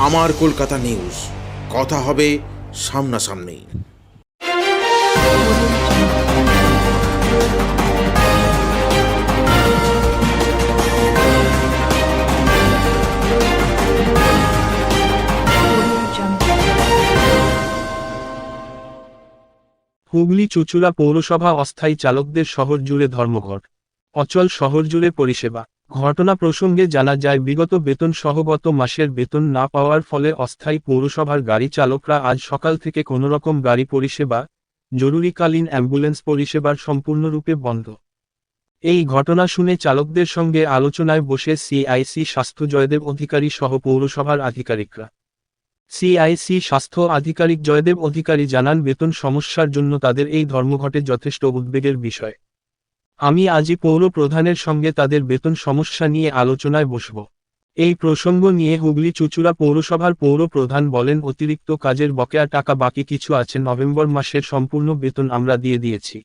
আমার কলকাতা নিউজ, কথা হবে সামনাসামনি। হুগলি চুঁচুড়া পৌরসভা অস্থায়ী চালকদের শহর জুড়ে ধর্মঘট, অচল শহর জুড়ে পরিষেবা। ঘটনা প্রসঙ্গে জানা যায়, বিগত বেতন সহ গত মাসের বেতন না পাওয়ার ফলে অস্থায়ী পৌরসভার গাড়ি চালকরা আজ সকাল থেকে কোনোরকম গাড়ি পরিষেবা, জরুরিকালীন অ্যাম্বুলেন্স পরিষেবার সম্পূর্ণরূপে বন্ধ। এই ঘটনা শুনে চালকদের সঙ্গে আলোচনায় বসে সিআইসি স্বাস্থ্য জয়দেব অধিকারী সহ পৌরসভার আধিকারিকরা। সিআইসি স্বাস্থ্য আধিকারিক জয়দেব অধিকারী জানান, বেতন সমস্যার জন্য তাদের এই ধর্মঘটে যথেষ্ট উদ্বেগের বিষয়। আমি আজই পৌর প্রধানের সঙ্গে তাদের বেতন সমস্যা নিয়ে আলোচনায় বসব। এই প্রসঙ্গ নিয়ে হুগলি চুঁচুড়া পৌরসভার পৌর প্রধান বলেন, অতিরিক্ত কাজের বকেয়া টাকা বাকি কিছু আছে, নভেম্বর মাসের সম্পূর্ণ বেতন আমরা দিয়ে দিয়েছি।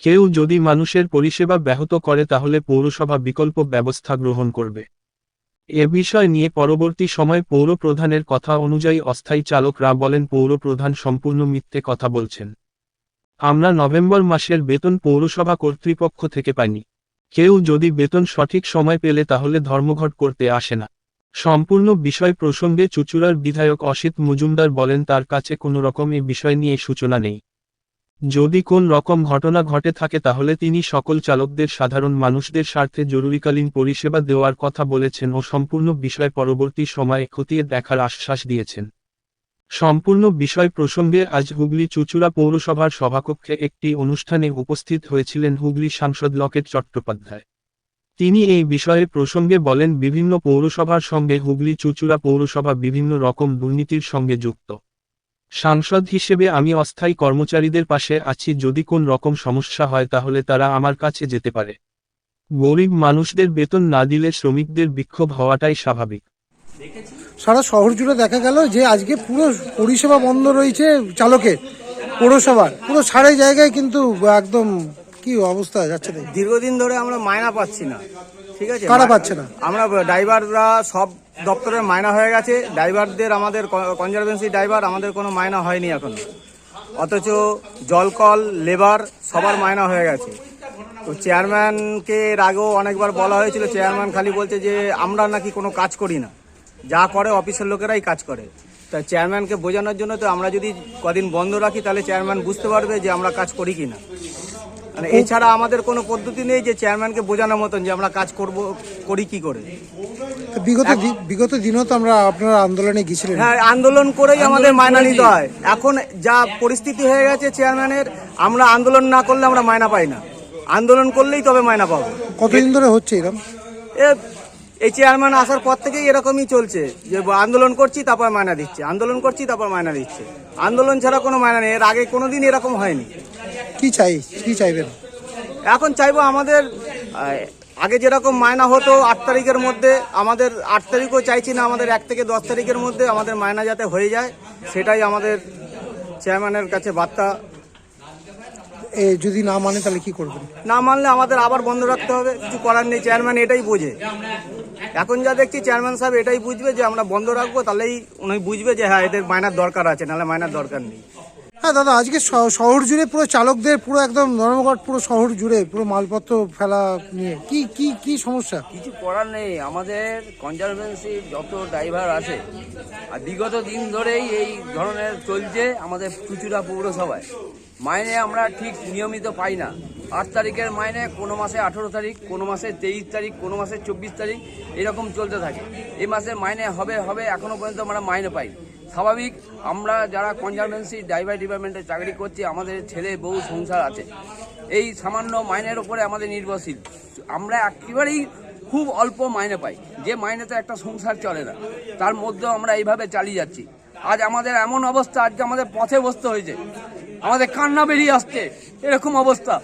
কেউ যদি মানুষের পরিষেবা ব্যাহত করে তাহলে পৌরসভা বিকল্প ব্যবস্থা গ্রহণ করবে। এ বিষয় নিয়ে পরবর্তী সময় পৌর প্রধানের কথা অনুযায়ী অস্থায়ী চালকরা বলেন, পৌর প্রধান সম্পূর্ণ মিথ্যে কথা বলছেন। আমরা নভেম্বর মাসের বেতন পৌরসভা কর্তৃপক্ষ থেকে পাইনি। কেউ যদি বেতন সঠিক সময় পেলে তাহলে ধর্মঘট করতে আসে না। সম্পূর্ণ বিষয় প্রসঙ্গে চুঁচুড়ার বিধায়ক অসিত মজুমদার বলেন, তার কাছে কোনো রকম এ বিষয় নিয়ে সূচনা নেই। যদি কোন রকম ঘটনা ঘটে থাকে তাহলে তিনি সকল চালকদের সাধারণ মানুষদের স্বার্থে জরুরিকালীন পরিষেবা দেওয়ার কথা বলেছেন ও সম্পূর্ণ বিষয় পরবর্তী সময়ে খতিয়ে দেখার আশ্বাস দিয়েছেন। সম্পূর্ণ বিষয় প্রসঙ্গে আজ হুগলি চুঁচুড়া পৌরসভার সভাকক্ষে একটি অনুষ্ঠানে উপস্থিত হয়েছিলেন হুগলি সাংসদ লকেট চট্টোপাধ্যায়। তিনি এই বিষয়ে প্রসঙ্গে বলেন, বিভিন্ন পৌরসভার সঙ্গে হুগলি চুঁচুড়া পৌরসভা বিভিন্ন রকম দুর্নীতির সঙ্গে যুক্ত। সাংসদ হিসেবে আমি অস্থায়ী কর্মচারীদের পাশে আছি, যদি কোন রকম সমস্যা হয় তাহলে তারা আমার কাছে যেতে পারে। গরিব মানুষদের বেতন না দিলে শ্রমিকদের বিক্ষোভ হওয়াটাই স্বাভাবিক। সারা শহর জুড়ে দেখা গেল যে আজকে পুরো পরিষেবা বন্ধ রয়েছে চালকের, পৌরসভার পুরো সারা জায়গায়, কিন্তু একদম কি অবস্থা যাচ্ছে। দীর্ঘদিন ধরে আমরা মায়না পাচ্ছি না। ঠিক আছে, কারা পাচ্ছে না? আমরা ড্রাইভাররা সব দপ্তরের মায়না হয়ে গেছে, ড্রাইভারদের, আমাদের কনজারভেন্সি ড্রাইভার, আমাদের কোনো মায়না হয়নি এখন। অথচ জলকল, লেবার সবার মায়না হয়ে গেছে। তো চেয়ারম্যানকে এর আগেও অনেকবার বলা হয়েছিল, চেয়ারম্যান খালি বলছে যে আমরা নাকি কোনো কাজ করি না, যা করে অফিসের লোকেরাই কাজ করে। তাই চেয়ারম্যানকে বোঝানোর জন্য তো আমরা যদি কদিন বন্ধ রাখি তাহলে চেয়ারম্যান বুঝতে পারবে যে আমরা কাজ করি কিনা। মানে এছাড়া আমাদের কোনো পদ্ধতি নেই যে চেয়ারম্যানকে বোঝানোর মতন যে আমরা কাজ করি কি করে। বিগত দিনও তো আমরা আপনারা আন্দোলনে গিয়েছিলেন। হ্যাঁ, আন্দোলন করেই আমাদের মায়না নিতে হয়। এখন যা পরিস্থিতি হয়ে গেছে চেয়ারম্যানের, আমরা আন্দোলন না করলে আমরা মায়না পাই না, আন্দোলন করলেই তবে মায়না পাবো। কতদিন ধরে হচ্ছে এরকম? এই চেয়ারম্যান আসার পর থেকেই এরকমই চলছে, যে আন্দোলন করছি তারপর মায়না দিচ্ছে, আন্দোলন করছি তারপর মায়না দিচ্ছে। আন্দোলন ছাড়া কোনো মায়না নেই, এর আগে কোনোদিন এরকম হয়নি। কি চাইবেন এখন? চাইবো আমাদের আগে যেরকম মায়না হতো 8 তারিখের মধ্যে, আমাদের 8 তারিখও চাইছি না, আমাদের 1 থেকে 10 তারিখের মধ্যে আমাদের মায়না যাতে হয়ে যায়, সেটাই আমাদের চেয়ারম্যানের কাছে বার্তা। যদি না মানে তাহলে কি করবেন? না মানলে আমাদের আবার বন্ধ রাখতে হবে, কিছু করার নেই। চেয়ারম্যান এটাই বোঝে, এখন যা দেখছি চেয়ারম্যান সাহেব এটাই বুঝবে যে আমরা বন্ধ রাখবো, তাহলেই উনি বুঝবে যে হ্যাঁ এদের মায়নার দরকার আছে, নাহলে মায়নার দরকার নেই। হ্যাঁ দাদা, আজকে শহর জুড়ে পুরো চালকদের পুরো একদম ধর্মঘট, পুরো শহর জুড়ে পুরো মালপত্র ফেলা নিয়ে কি সমস্যা? কিছু করার নেই, আমাদের কনজারভেন্সি যত ড্রাইভার আছে আর বিগত দিন ধরেই এই ধরনের চলছে আমাদের চুঁচুড়া পৌরসভায়। মাইনে আমরা ঠিক নিয়মিত পাই না। 8 তারিখের মাইনে কোনো মাসে 18 তারিখ, কোনো মাসে 23 তারিখ, কোনো মাসে 24 তারিখ, এরকম চলতে থাকে। এই মাসের মাইনে হবে এখনো পর্যন্ত আমরা মাইনে পাই। স্বাভাবিক, আমরা যারা কনজারভেন্সি ড্রাইভার ডিপার্টমেন্টে চাকরি করছি, আমাদের ছেলে বউ সংসার আছে, এই সামান্য মাইনের ওপরে আমাদের নির্ভরশীল। আমরা একেবারেই খুব অল্প মাইনে পাই, যে মাইনেতে একটা সংসার চলে না, তার মধ্যেও আমরা এইভাবে চালিয়ে যাচ্ছি। আজ আমাদের এমন অবস্থা, আজকে আমাদের পথে বসতে হয়েছে, আমাদের কান্না বেরিয়ে আসছে। এরকম অবস্থা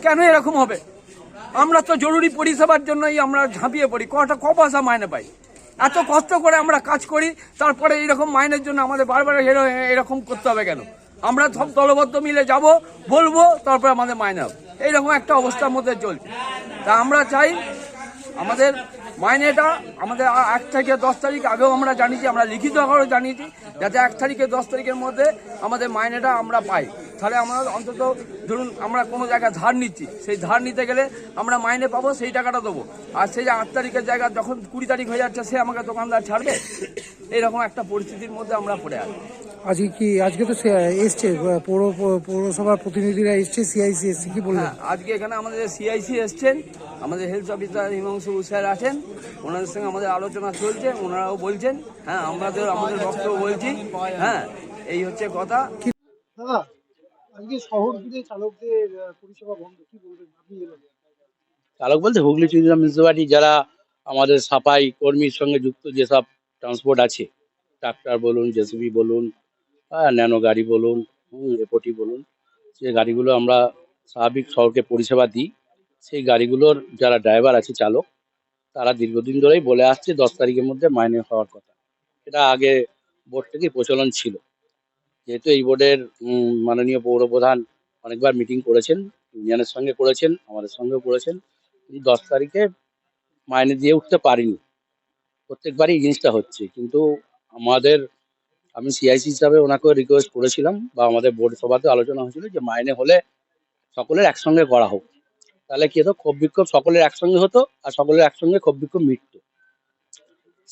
কেন এরকম হবে? আমরা তো জরুরি পরিষেবার জন্যই আমরা ঝাঁপিয়ে পড়ি, ক পয়সা মাইনে পাই, এত কষ্ট করে আমরা কাজ করি, তারপরে এইরকম মাইনের জন্য আমাদের বারবার এরকম করতে হবে কেন? আমরা সব দলবদ্ধ মিলে যাব, বলবো, তারপরে আমাদের মাইনে হবে। এইরকম একটা অবস্থার মধ্যে চলছে। তা আমরা চাই আমাদের মাইনেটা আমাদের 1 থেকে 10 তারিখ আগেও আমরা জানিয়েছি, আমরা লিখিত আকারেও জানিয়েছি, যাতে 1 থেকে 10 তারিখের মধ্যে আমাদের মাইনেটা আমরা পাই। তাহলে আমরা অন্তত ধরুন আমরা কোনো জায়গায় ধার নিচ্ছি, সেই ধার নিতে গেলে আমরা মাইনে পাবো, সেই টাকাটা দেবো। আর সেই যে 8 তারিখের জায়গা যখন 20 তারিখ হয়ে যাচ্ছে, সে আমাকে দোকানদার ছাড়বে? এইরকম একটা পরিস্থিতির মধ্যে আমরা পড়ে আছি। আজকে তো এসছে পৌরসভার প্রতিনিধিরা এসছে, সিআইসি এসছে, কি বললেন? হ্যাঁ, আজকে এখানে আমাদের সিআইসি এসছেন, আমাদের হেলথ অফিসার হিমাংশু স্যার আছেন, ওনাদের সঙ্গে আমাদের আলোচনা চলছে, ওনারাও বলছেন, হ্যাঁ আমাদের বক্তব্য বলছি। হ্যাঁ, এই হচ্ছে কথা। দাদা, আজকে শহর জুড়ে চালকদের পরিষেবা বন্ধ, কি বলবেন আপনি? চালক বলতে হুগলি চুরিগ্রাম মিউনিসিপালিটি যারা আমাদের সাফাই কর্মীর সঙ্গে যুক্ত যেসব ট্রান্সপোর্ট আছে, ট্রাক্টর বলুন, জেসিবি বলুন, ন্যানো গাড়ি বলুন, এপটি বলুন, যে গাড়িগুলো আমরা স্বাভাবিক শহরকে পরিষেবা দিই, সেই গাড়িগুলোর যারা ড্রাইভার আছে, চালক, তারা দীর্ঘদিন ধরেই বলে আসছে 10 তারিখের মধ্যে মাইনে হওয়ার কথা। এটা আগে বোর্ড থেকে প্রচলন ছিল। যেহেতু এই বোর্ডের মাননীয় পৌরপ্রধান অনেকবার মিটিং করেছেন, ইউনিয়নের সঙ্গে করেছেন, আমাদের সঙ্গেও করেছেন, কিন্তু 10 তারিখে মাইনে দিয়ে উঠতে পারিনি। প্রত্যেকবারই এই জিনিসটা হচ্ছে, কিন্তু আমি সিআইসি হিসাবে ওনাকে রিকোয়েস্ট করেছিলাম, বা আমাদের বোর্ড সভাতে আলোচনা হয়েছিল যে মাইনে হলে সকলের একসঙ্গে করা হোক। তাহলে কি হতো, ক্ষোভ বিক্ষোভ সকলের একসঙ্গে হতো, আর সকলের একসঙ্গে ক্ষোভ বিক্ষোভ মিটত।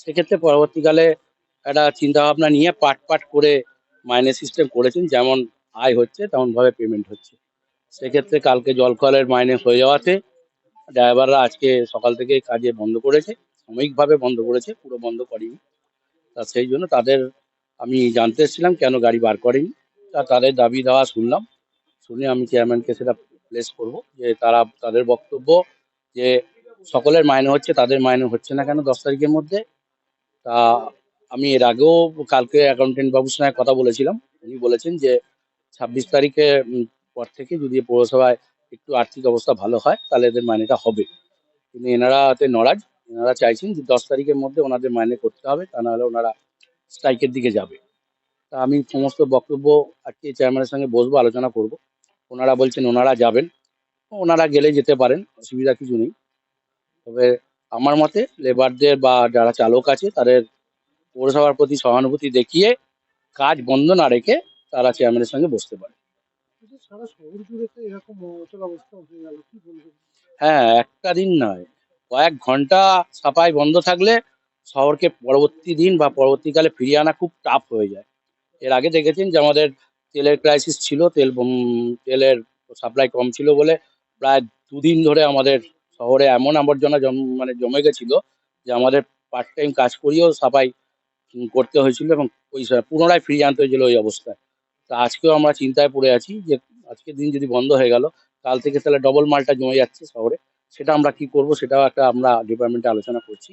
সেক্ষেত্রে পরবর্তীকালে একটা চিন্তা ভাবনা নিয়ে পার্ট পার্ট করে মাইনে সিস্টেম করেছেন, যেমন আয় হচ্ছে তেমন ভাবে পেমেন্ট হচ্ছে। সেক্ষেত্রে কালকে জলকলের মাইনে হয়ে যাওয়াতে ড্রাইভাররা আজকে সকাল থেকে কাজে বন্ধ করেছে, সাময়িকভাবে বন্ধ করেছে, পুরো বন্ধ করেনি। তা সেই জন্য আমি জানতে এসেছিলাম কেন গাড়ি বার করেনি। তাদের দাবি দেওয়া শুনলাম, শুনে আমি চেয়ারম্যানকে সেটা প্লেস করব, যে তাদের বক্তব্য যে সকলের মাইনে হচ্ছে, তাদের মাইনে হচ্ছে না কেন 10 তারিখের মধ্যে। তা আমি এর আগেও কালকে অ্যাকাউন্টেন্ট বাবুর সঙ্গে কথা বলেছিলাম, উনি বলেছেন যে 26 তারিখে পর থেকে যদি পৌরসভায় একটু আর্থিক অবস্থা ভালো হয় তাহলে এদের মাইনেটা হবে। কিন্তু এনারা নরাজ, এনারা চাইছেন যে 10 তারিখের মধ্যে ওনাদের মাইনে করতে হবে, তা নাহলে ওনারা স্ট্রাইকের দিকে যাবে। তা আমি সমস্ত বক্তব্য আজকে চেয়ারম্যানের সঙ্গে বসবো, আলোচনা করব। ওনারা বলছেন ওনারা যাবেন, ওনারা গেলে যেতে পারেন, অসুবিধা কিছু নেই। তবে আমার মতে লেবারদের বা যারা চালক আছে তাদের পৌরসভার প্রতি সহানুভূতি দেখিয়ে কাজ বন্ধ না রেখে তারা চেয়ারম্যানের সঙ্গে বসতে পারে। সারা শহর জুড়ে তো এরকম অচল অবস্থা হয়ে গেল, কি বলবেন? হ্যাঁ, একটা দিন নয়, কয়েক ঘন্টা সাফাই বন্ধ থাকলে শহরকে পরবর্তী দিন বা পরবর্তীকালে ফিরিয়ে আনা খুব টাফ হয়ে যায়। এর আগে দেখেছেন যে আমাদের তেলের ক্রাইসিস ছিল, তেলের সাপ্লাই কম ছিল বলে প্রায় 2 দিন ধরে আমাদের শহরে এমন আবর্জনা জমে গেছিল যে আমাদের পার্ট টাইম কাজ করিয়েও সাফাই করতে হয়েছিল, এবং ওই পুনরায় ফিরিয়ে আনতে হয়েছিল ওই অবস্থায়। তা আজকেও আমরা চিন্তায় পড়ে আছি যে আজকের দিন যদি বন্ধ হয়ে গেল, কাল থেকে তাহলে ডবল মালটা জমে যাচ্ছে শহরে। সেটা আমরা কি করব, সেটাও একটা আমরা ডিপার্টমেন্টে আলোচনা করছি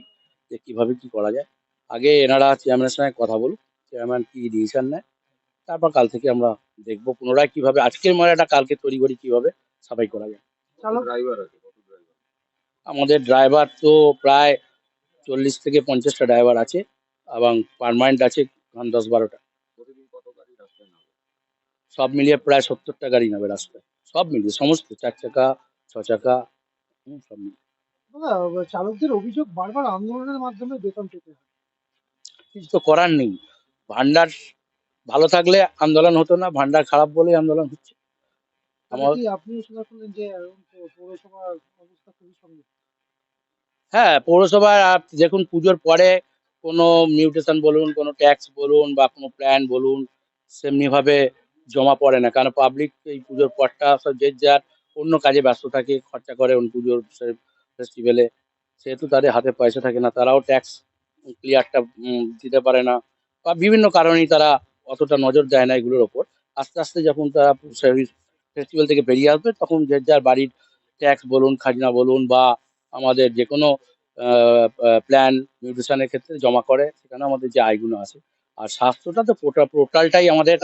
যে কিভাবে কি করা যায়। আগে এনারা চেয়ারম্যানের সঙ্গে কথা বলুক, চেয়ারম্যান কি ডিসিশন নেয়, তারপর কাল থেকে আমরা দেখবো পুনরায় কিভাবে আজকের ময়লাটা কালকে তৈরি করি, কিভাবে সাফাই করা যায়। চালক আমাদের ড্রাইভার তো প্রায় 40 থেকে 50টা ড্রাইভার আছে, এবং পার্মানেন্ট আছে 10-12টা। সব মিলিয়ে প্রায় 70টা গাড়ি নেবে রাস্তায়, সব মিলিয়ে সমস্ত 4 চাকা 6 চাকা, সব মিলিয়ে। দাদা, চালকদের অভিযোগ বারবার আন্দোলনের মাধ্যমে বেতন পেতে হয়। কিছু তো করার নেই, ভান্ডার ভালো থাকলে আন্দোলন হতো না, ভান্ডার খারাপ বলেই আন্দোলন হচ্ছে। তাহলে আমার কি আপনি স্বীকার করলেন যে পৌরসভার অবস্থা খুবই সঙ্গীত? হ্যাঁ, পৌরসভার দেখুন পুজোর পরে কোনো মিউটেশন বলুন, কোনো ট্যাক্স বলুন, বা কোনো প্ল্যান বলুন, সেমনি ভাবে জমা পড়ে না, কারণ পাবলিক এই পুজোর পরটা সব যে যার অন্য কাজে ব্যস্ত থাকে, খরচা করে পুজোর ফেস্টিভ্যালে, সেহেতু তাদের হাতে পয়সা থাকে না, তারাও ট্যাক্স ক্লিয়ারটা দিতে পারে না, বা বিভিন্ন কারণেই তারা অতটা নজর দেয় না এগুলোর ওপর। আস্তে আস্তে যখন তারা ফেস্টিভ্যাল থেকে বেরিয়ে আসবে, তখন যে যার বাড়ির ট্যাক্স বলুন, খাজনা বলুন, বা আমাদের যে কোনো প্ল্যান নিউট্রিশনের ক্ষেত্রে জমা করে, সেখানে আমাদের যে আয়গুলো আছে। আর স্বাস্থ্যটা তো টোটালটাই আমাদের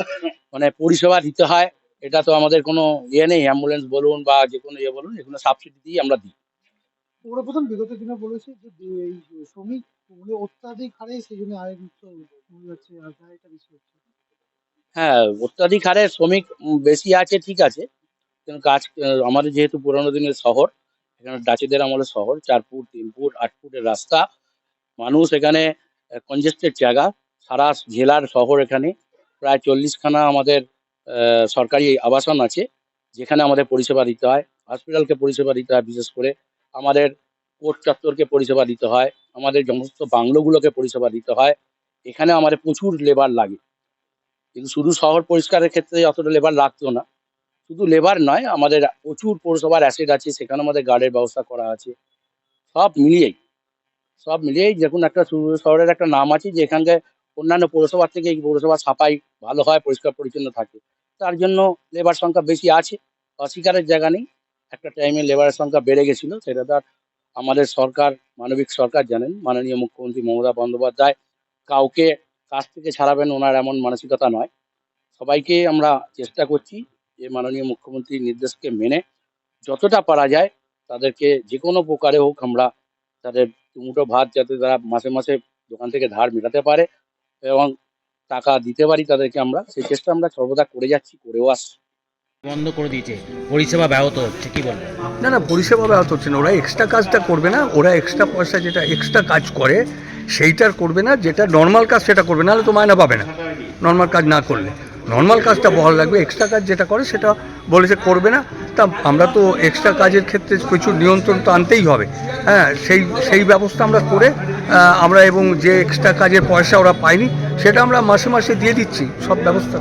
পরিষেবা দিতে হয়, এটা তো আমাদের কোনো ইয়ে নেই, অ্যাম্বুলেন্স বলুন বা যে কোনো ইয়ে বলুন, এগুলো সাবসিডি দিয়ে আমরা দিই। পৌরপ্রধান বিগত দিনে বলেছে যে এই শ্রমিক অত্যাধিক হারে সেই জন্য আয় মুক্ত কমে যাচ্ছে, আর ব্যয়টা বেশি হচ্ছে। হ্যাঁ, অত্যাধিক হারে শ্রমিক বেশি আছে, ঠিক আছে, কিন্তু কাজ আমাদের যেহেতু পুরোনো দিনের শহর, এখানে ডাচেদের আমলের শহর, 4 ফুট 3 ফুট 8 ফুটের রাস্তা, মানুষ এখানে কনজেস্টেড জায়গা, সারা জেলার শহর। এখানে প্রায় 40খানা আমাদের সরকারি আবাসন আছে, যেখানে আমাদের পরিষেবা দিতে হয়। হসপিটালকে পরিষেবা দিতে হয়, বিশেষ করে আমাদের কোর্ট চত্বরকে পরিষেবা দিতে হয়, আমাদের সমস্ত বাংলোগুলোকে পরিষেবা দিতে হয়। এখানে আমাদের প্রচুর লেবার লাগে, কিন্তু শুধু শহর পরিষ্কারের ক্ষেত্রে অতটা লেবার লাগতো না। শুধু লেবার নয়, আমাদের প্রচুর পৌরসভার অ্যাসেট আছে, সেখানে আমাদের গার্ডের ব্যবস্থা করা আছে। সব মিলিয়েই দেখুন, একটা শহরের একটা নাম আছে যে এখানকার অন্যান্য পৌরসভার থেকে এই পৌরসভার সাফাই ভালো হয়, পরিষ্কার পরিচ্ছন্ন থাকে। তার জন্য লেবার সংখ্যা বেশি আছে, অস্বীকারের জায়গা নেই। একটা টাইমে লেবারের সংখ্যা বেড়ে গেছিল, সেটা তার আমাদের সরকার, মানবিক সরকার জানেন, মাননীয় মুখ্যমন্ত্রী মমতা বন্দ্যোপাধ্যায় কাউকে কাজ থেকে ছাড়াবেন ওনার এমন মানসিকতা নয়। সবাইকে আমরা চেষ্টা করছি যে মাননীয় মুখ্যমন্ত্রীর নির্দেশকে মেনে যতটা পারা যায় তাদেরকে যে কোনো প্রকারে হোক আমরা তাদের দুমুঠো ভাত যাতে তারা মাসে মাসে দোকান থেকে ধার মেটাতে পারে এবং টাকা দিতে পারি তাদেরকে, আমরা সেই চেষ্টা আমরা সর্বদা করে যাচ্ছি, করেও আসছি। বন্ধ করে দিয়েছে, পরিষেবা ব্যাহত হচ্ছে, কি বলবেন? না, পরিষেবা ব্যাহত হচ্ছে না। ওরা এক্সট্রা কাজটা করবে না, ওরা এক্সট্রা পয়সা যেটা এক্সট্রা কাজ করে সেইটার করবে না, যেটা নর্মাল কাজ সেটা করবে, নাহলে তো মায়না পাবে না নর্মাল কাজ না করলে। নর্মাল কাজটা বহাল রাখবে, এক্সট্রা কাজ যেটা করে সেটা বলেছে করবে না। তা আমরা তো এক্সট্রা কাজের ক্ষেত্রে প্রচুর নিয়ন্ত্রণ তো আনতেই হবে, হ্যাঁ, সেই ব্যবস্থা আমরা করে আমরা, এবং যে এক্সট্রা কাজের পয়সা ওরা পায়নি সেটা আমরা মাসে মাসে দিয়ে দিচ্ছি, সব ব্যবস্থা।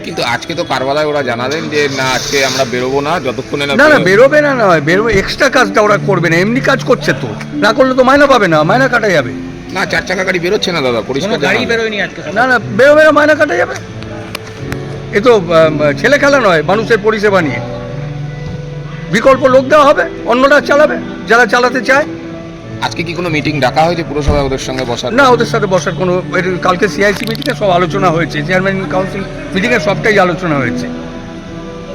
কিন্তু আজকে তো কারবালায় ওরা জানালেন যে না, আজকে আমরা বেরোবো না যতক্ষণে না বেরোবে না, নয় বেরোবে, এক্সট্রা কাজটা ওরা করবে না। এমনি কাজ করছে তো, না করলে তো মায়না পাবে না, মায়না কাটা যাবে না। 4 চাকা গাড়ি বেরোচ্ছে না দাদা, পরিষ্কার গাড়ি বেরোয়নি আজকে। না, বেরোবে না, মায়না কাটা যাবে। এ তো ছেলে খেলা নয়, মানুষের পরিষেবা নিয়ে বিকল্প লোক দেওয়া হবে, অন্যরা চালাবে যারা চালাতে চায়। আজকে কি কোনো মিটিং ডাকা হয়েছে পুরসভায় ওদের সঙ্গে বসার? না, ওদের সাথে বসার কোনো, কালকে সিআইসি মিটিংয়ে সব আলোচনা হয়েছে, চেয়ারম্যান কাউন্সিল মিটিংয়ে সবটাই আলোচনা হয়েছে।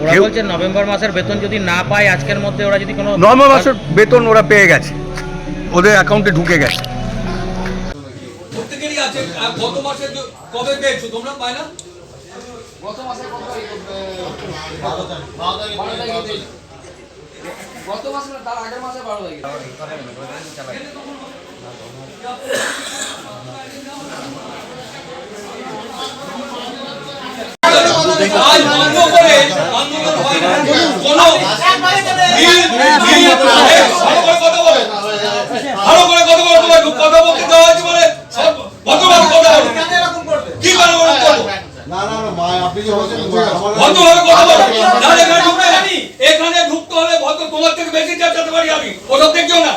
ওরা বলছে নভেম্বর মাসের বেতন যদি না পায় আজকের মধ্যে, ওরা যদি কোনো নভেম্বর মাসের বেতন ওরা পেয়ে গেছে, ওদের অ্যাকাউন্টে ঢুকে গেছে। প্রত্যেকেরই আছে। গত মাসে কবে পেয়েছো তোমরা পায়না? গত মাসে না, তার আগের মাসে 12 তারিখ। আজ বন্ধ করে আন্দোলন হয় না, কোনো ভালো করে কথা বলো, তোমার কথা বলতে দেওয়া হয়েছে বলে সব ভদ্রভাবে কথা বলো। কি ভালো করে করবো? ভদ্রভাবে কথা বলো। এখানে ঢুকতে হলে ভদ্র, তোমার থেকে বেশি চাচাতে পারি আমি, ওসব দেখছো না।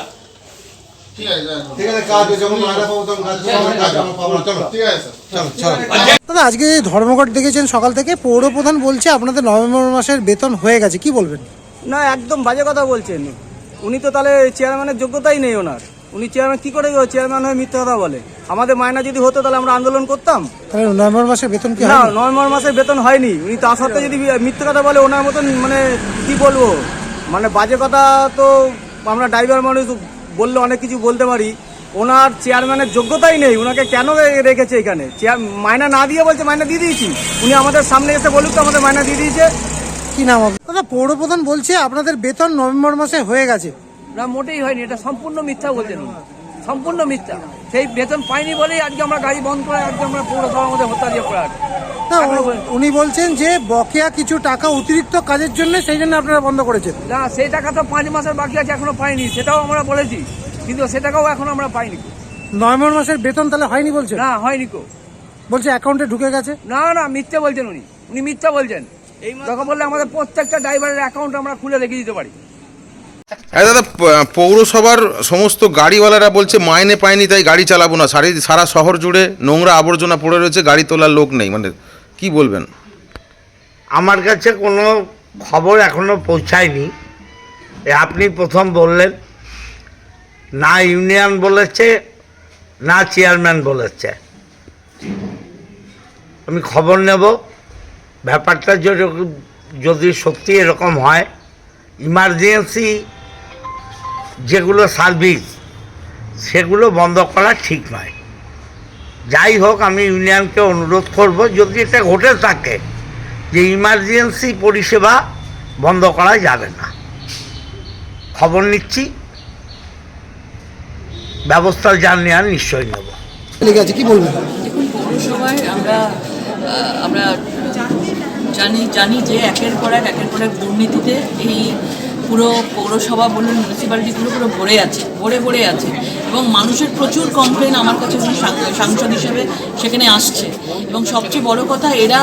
দাদা, আজকে ধর্মঘট দেখেছেন সকাল থেকে, পৌরপ্রধান বলছে আপনাদের নভেম্বর মাসের বেতন হয়ে গেছে, কি বলবেন? না, একদম বাজে কথা বলছেন উনি। তো তাহলে চেয়ারম্যানের যোগ্যতাই নেই ওনার। উনি চেয়ারম্যান কি করে চেয়ারম্যান হয়ে মিথ্যা কথা বলে? আমাদের মায়না যদি হতো তাহলে আমরা আন্দোলন করতাম। তাহলে নভেম্বর মাসের বেতন কি না, নভেম্বর মাসের বেতন হয়নি। উনি তা সত্ত্বেও যদি মিথ্যা কথা বলে, ওনার মতন মানে কি বলবো, মানে বাজে কথা। তো আমরা ড্রাইভার মানুষ, বললে অনেক কিছু বলতে পারি। ওনার চেয়ারম্যানের যোগ্যতাই নেই, ওনাকে কেন রেখেছে এখানে? মায়না না দিয়ে বলছে মায়না দিয়ে দিয়েছি। উনি আমাদের সামনে এসে বলুক তো আমাদের মায়না দিয়ে দিয়েছে। কি নাম হবে? দাদা, পৌরপ্রধান বলছে আপনাদের বেতন নভেম্বর মাসে হয়ে গেছে। না, মোটেই হয়নি, এটা সম্পূর্ণ মিথ্যা বলছেন উনি, সম্পূর্ণ মিথ্যা। সেই বেতন পাইনি বলেই আজকে আমরা গাড়ি বন্ধ করে আজকে আমরা পৌরসভার মধ্যে হত্যা দিয়ে পড়ে আছি। উনি বলছেন যে বকেয়া কিছু টাকা অতিরিক্ত কাজের জন্য, সেই জন্য আপনারা বন্ধ করেছেন। না, সেই টাকা তো 5 মাসের বাকি আছে, এখনো পাইনি, সেটাও আমরা বলেছি, কিন্তু সে টাকাও এখন আমরা পাইনি। নভেম্বর মাসের বেতন তাহলে হয়নি বলছেন? না, হয়নি কো, বলছে অ্যাকাউন্টে ঢুকে গেছে। না, মিথ্যা বলছেন উনি মিথ্যা বলছেন। এই দরকার বললে আমাদের প্রত্যেকটা ড্রাইভারের অ্যাকাউন্ট আমরা খুলে রেখে দিতে পারি। হ্যাঁ দাদা, পৌরসভার সমস্ত গাড়িওয়ালারা বলছে মাইনে পায়নি, তাই গাড়ি চালাবো না। সারা শহর জুড়ে নোংরা আবর্জনা পড়ে রয়েছে, গাড়ি তোলার লোক নেই, মানে কি বলবেন? আমার কাছে কোনো খবর এখনো পৌঁছায়নি। আপনি প্রথম বললেন, না ইউনিয়ন বলেছে না চেয়ারম্যান বলেছে। আমি খবর নেব, ব্যাপারটা যদি সত্যি এরকম হয়, ইমার্জেন্সি যেগুলো সার্ভিস সেগুলো বন্ধ করা ঠিক নয়। যাই হোক, আমি ইউনিয়নকে অনুরোধ করব, যদি এটা ঘটে থাকে যে ইমার্জেন্সি পরিষেবা বন্ধ করা যাবে না। খবর নিচ্ছি, ব্যবস্থা যা নেওয়ার নিশ্চয়ই নেব। লেগে আছে, কি বলবেন? দেখুন, পৌরসভায় আমরা জানি যে একের পর এক দুর্নীতিতে এই পুরো পৌরসভা বলুন, মিউনিসিপ্যালিটিগুলো পুরো ভরে আছে এবং মানুষের প্রচুর কমপ্লেন আমার কাছে সাংসদ হিসেবে সেখানে আসছে। এবং সবচেয়ে বড় কথা, এরা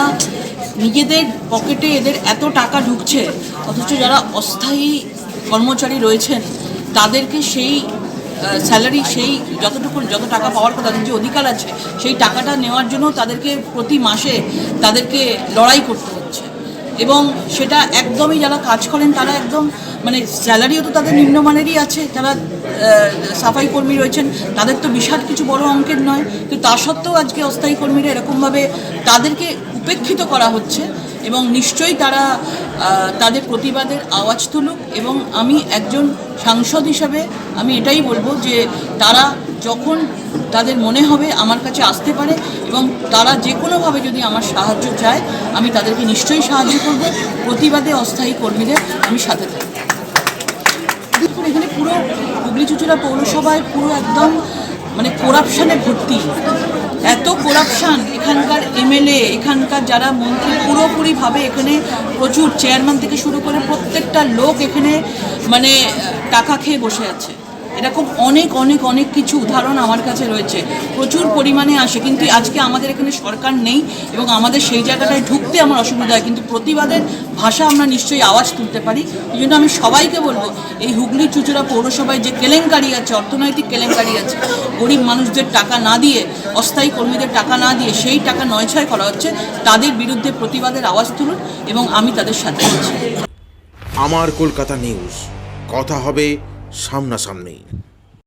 নিজেদের পকেটে এদের এত টাকা ঢুকছে, অথচ যারা অস্থায়ী কর্মচারী রয়েছেন তাদেরকে সেই স্যালারি, সেই যত টাকা পাওয়ার কথা, তাদের যে অধিকার আছে সেই টাকাটা নেওয়ার জন্য তাদেরকে প্রতি মাসে তাদেরকে লড়াই করতে হচ্ছে। এবং সেটা একদমই, যারা কাজ করেন তারা একদম মানে স্যালারিও তো তাদের নিম্নমানেরই আছে, যারা সাফাই কর্মী রয়েছেন তাদের তো বিশাল কিছু বড় অঙ্কের নয়, কিন্তু তা সত্ত্বেও আজকে অস্থায়ী কর্মীরা এরকমভাবে তাদেরকে উপেক্ষিত করা হচ্ছে। এবং নিশ্চয়ই তারা তাদের প্রতিবাদের আওয়াজ তুলুক। এবং আমি একজন সাংসদ হিসাবে আমি এটাই বলবো যে তারা যখন তাদের মনে হবে আমার কাছে আসতে পারে, এবং তারা যে কোনোভাবে যদি আমার সাহায্য চায় আমি তাদেরকে নিশ্চয়ই সাহায্য করব। প্রতিবাদে অস্থায়ী কর্মীদের আমি সাথে থাকব। দেখুন, এখানে পুরো হুগলি চুঁচুড়া পৌরসভায় পুরো একদম মানে করাপশানে ভর্তি, এত করাপশান। এখানকার এমএলএ, এখানকার যারা মন্ত্রী, পুরোপুরিভাবে এখানে প্রচুর চেয়ারম্যান থেকে শুরু করে প্রত্যেকটা লোক এখানে মানে টাকা খেয়ে বসে আছে। এরকম অনেক কিছু উদাহরণ আমার কাছে রয়েছে, প্রচুর পরিমাণে আসে। কিন্তু আজকে আমাদের এখানে সরকার নেই এবং আমাদের সেই জায়গাটায় ঢুকতে আমার অসুবিধা হয়, কিন্তু প্রতিবাদের ভাষা আমরা নিশ্চয়ই আওয়াজ তুলতে পারি। এই জন্য আমি সবাইকে বলবো, এই হুগলি চুঁচুড়া পৌরসভায় যে কেলেঙ্কারি আছে, অর্থনৈতিক কেলেঙ্কারি আছে, গরিব মানুষদের টাকা না দিয়ে, অস্থায়ী কর্মীদের টাকা না দিয়ে সেই টাকা নয়ছয় করা হচ্ছে, তাদের বিরুদ্ধে প্রতিবাদের আওয়াজ তুলুন এবং আমি তাদের সাথে আছি। আমার কলকাতা নিউজ, কথা হবে সামনাসামনি।